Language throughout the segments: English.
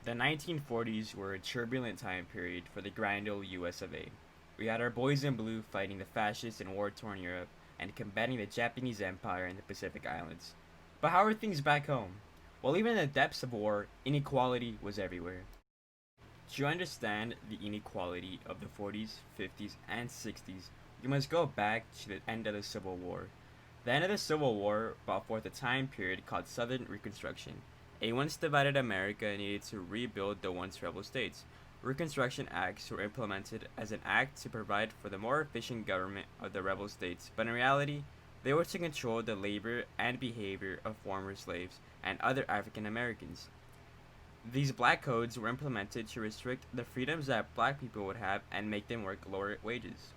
The 1940s were a turbulent time period for the grand old US of A. We had our boys in blue fighting the fascists in war torn Europe and combating the Japanese Empire in the Pacific Islands. But how are things back home? Well, even in the depths of war, inequality was everywhere. To understand the inequality of the 40s, 50s, and 60s, you must go back to the end of the Civil War. The end of the Civil War brought forth a time period called Southern Reconstruction. A once divided America needed to rebuild the once rebel states. Reconstruction Acts were implemented as an act to provide for the more efficient government of the rebel states, but in reality, they were to control the labor and behavior of former slaves and other African Americans. These black codes were implemented to restrict the freedoms that black people would have and make them work lower wages.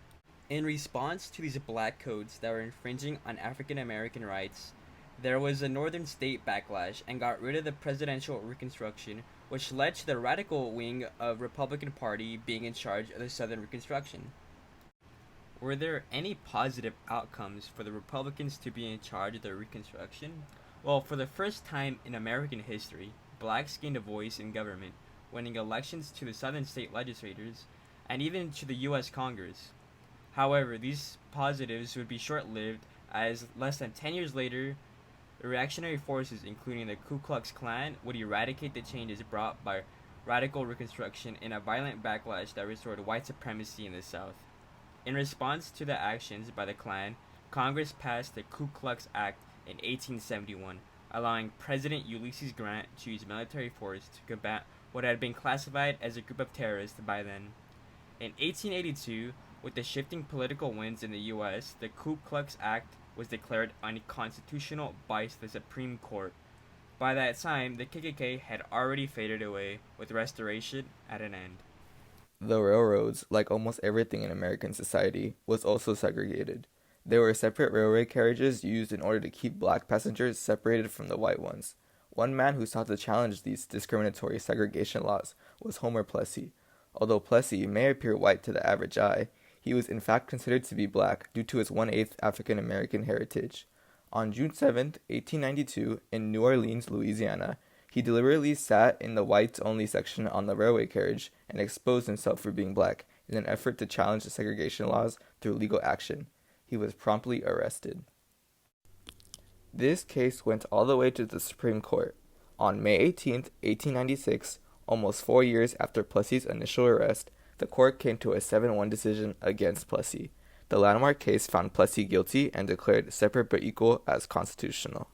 In response to these black codes that were infringing on African American rights, there was a northern state backlash and got rid of the presidential reconstruction, which led to the radical wing of Republican Party being in charge of the Southern Reconstruction. Were there any positive outcomes for the Republicans to be in charge of the Reconstruction? Well, for the first time in American history, blacks gained a voice in government, winning elections to the southern state legislatures and even to the US Congress. However, these positives would be short lived, as less than 10 years later, reactionary forces, including the Ku Klux Klan, would eradicate the changes brought by radical Reconstruction in a violent backlash that restored white supremacy in the South. In response to the actions by the Klan, Congress passed the Ku Klux Act in 1871, allowing President Ulysses Grant to use military force to combat what had been classified as a group of terrorists by then. In 1882, with the shifting political winds in the US, the Ku Klux Act was declared unconstitutional by the Supreme Court. By that time, the KKK had already faded away, with Restoration at an end. The railroads, like almost everything in American society, was also segregated. There were separate railway carriages used in order to keep black passengers separated from the white ones. One man who sought to challenge these discriminatory segregation laws was Homer Plessy. Although Plessy may appear white to the average eye, he was in fact considered to be black due to his one-eighth African American heritage. On June 7, 1892, in New Orleans, Louisiana, he deliberately sat in the whites-only section on the railway carriage and exposed himself for being black in an effort to challenge the segregation laws through legal action. He was promptly arrested. This case went all the way to the Supreme Court. On May 18, 1896, almost 4 years after Plessy's initial arrest, the court came to a 7-1 decision against Plessy. The landmark case found Plessy guilty and declared separate but equal as constitutional.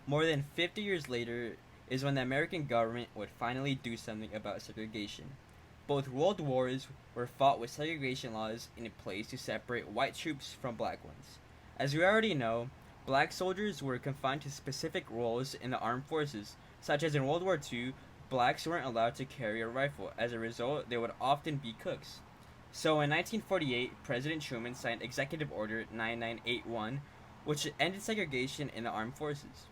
More than 50 years later is when the American government would finally do something about segregation. Both world wars were fought with segregation laws in place to separate white troops from black ones. As we already know, black soldiers were confined to specific roles in the armed forces, such as in World War II, blacks weren't allowed to carry a rifle. As a result, they would often be cooks. So in 1948, President Truman signed Executive Order 9981, which ended segregation in the armed forces.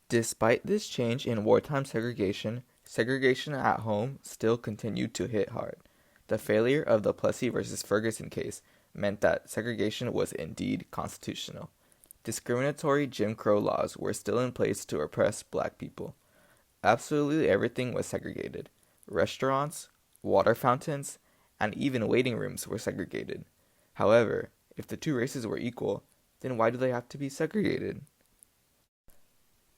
Despite this change in wartime segregation at home still continued to hit hard. The failure of the Plessy versus Ferguson case meant that segregation was indeed constitutional. Discriminatory Jim Crow laws were still in place to oppress black people. Absolutely everything was segregated. Restaurants, water fountains, and even waiting rooms were segregated. However, if the two races were equal, then why do they have to be segregated?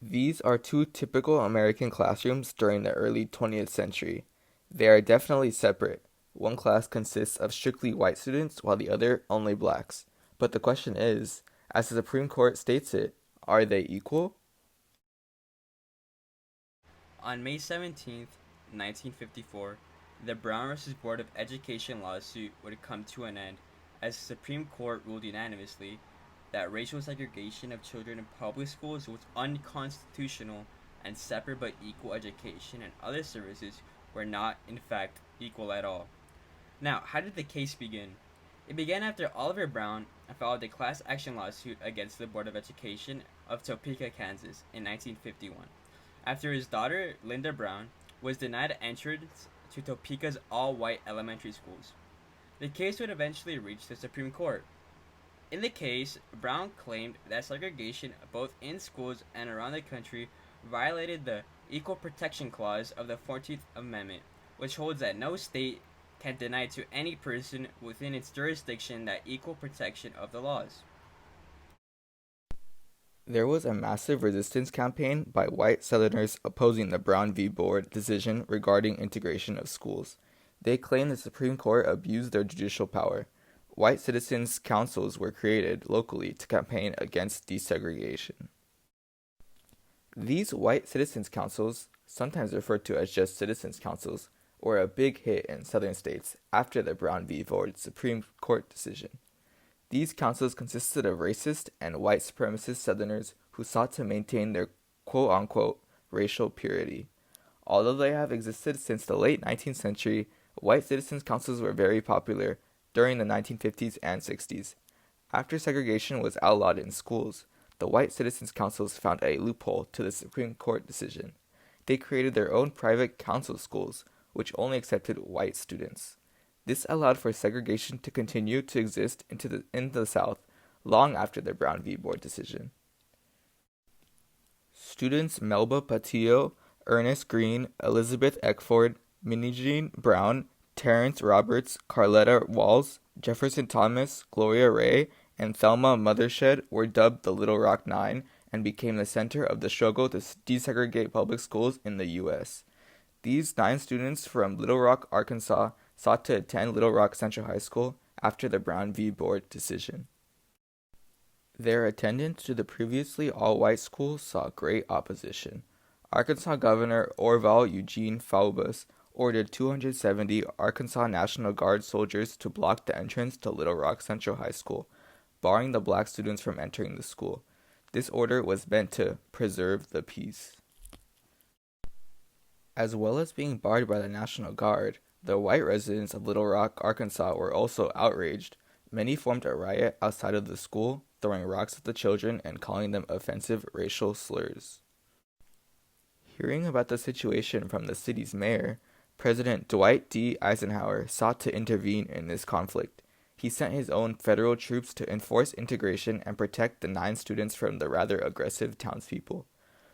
These are two typical American classrooms during the early 20th century. They are definitely separate. One class consists of strictly white students, while the other only blacks. But the question is, as the Supreme Court states it, are they equal? On May 17, 1954, the Brown vs. Board of Education lawsuit would come to an end as the Supreme Court ruled unanimously that racial segregation of children in public schools was unconstitutional and separate but equal education and other services were not, in fact, equal at all. Now, how did the case begin? It began after Oliver Brown filed a class action lawsuit against the Board of Education of Topeka, Kansas in 1951, after his daughter, Linda Brown, was denied entrance to Topeka's all-white elementary schools. The case would eventually reach the Supreme Court. In the case, Brown claimed that segregation both in schools and around the country violated the Equal Protection Clause of the 14th Amendment, which holds that no state can deny to any person within its jurisdiction that equal protection of the laws. There was a massive resistance campaign by white Southerners opposing the Brown v. Board decision regarding integration of schools. They claimed the Supreme Court abused their judicial power. White citizens' councils were created locally to campaign against desegregation. These white citizens' councils, sometimes referred to as just citizens' councils, were a big hit in southern states after the Brown v. Board Supreme Court decision. These councils consisted of racist and white supremacist Southerners who sought to maintain their quote-unquote racial purity. Although they have existed since the late 19th century, white citizens' councils were very popular during the 1950s and 60s. After segregation was outlawed in schools, the white citizens' councils found a loophole to the Supreme Court decision. They created their own private council schools, which only accepted white students. This allowed for segregation to continue to exist in the South long after the Brown v. Board decision. Students Melba Patillo, Ernest Green, Elizabeth Eckford, Minnie Brown, Terrence Roberts, Carletta Walls, Jefferson Thomas, Gloria Ray, and Thelma Mothershed were dubbed the Little Rock Nine and became the center of the struggle to desegregate public schools in the U.S. These 9 students from Little Rock, Arkansas, sought to attend Little Rock Central High School after the Brown v. Board decision. Their attendance to the previously all-white school saw great opposition. Arkansas Governor Orval Eugene Faubus ordered 270 Arkansas National Guard soldiers to block the entrance to Little Rock Central High School, barring the black students from entering the school. This order was meant to preserve the peace. As well as being barred by the National Guard, the white residents of Little Rock, Arkansas were also outraged. Many formed a riot outside of the school, throwing rocks at the children and calling them offensive racial slurs. Hearing about the situation from the city's mayor, President Dwight D. Eisenhower sought to intervene in this conflict. He sent his own federal troops to enforce integration and protect the 9 students from the rather aggressive townspeople.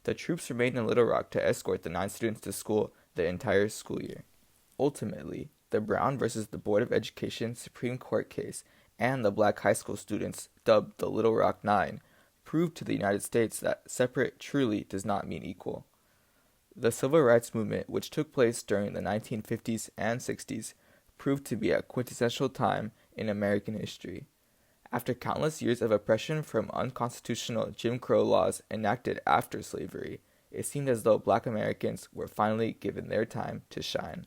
The troops remained in Little Rock to escort the 9 students to school the entire school year. Ultimately, the Brown versus the Board of Education Supreme Court case and the black high school students, dubbed the Little Rock Nine, proved to the United States that separate truly does not mean equal. The civil rights movement, which took place during the 1950s and 60s, proved to be a quintessential time in American history. After countless years of oppression from unconstitutional Jim Crow laws enacted after slavery, it seemed as though black Americans were finally given their time to shine.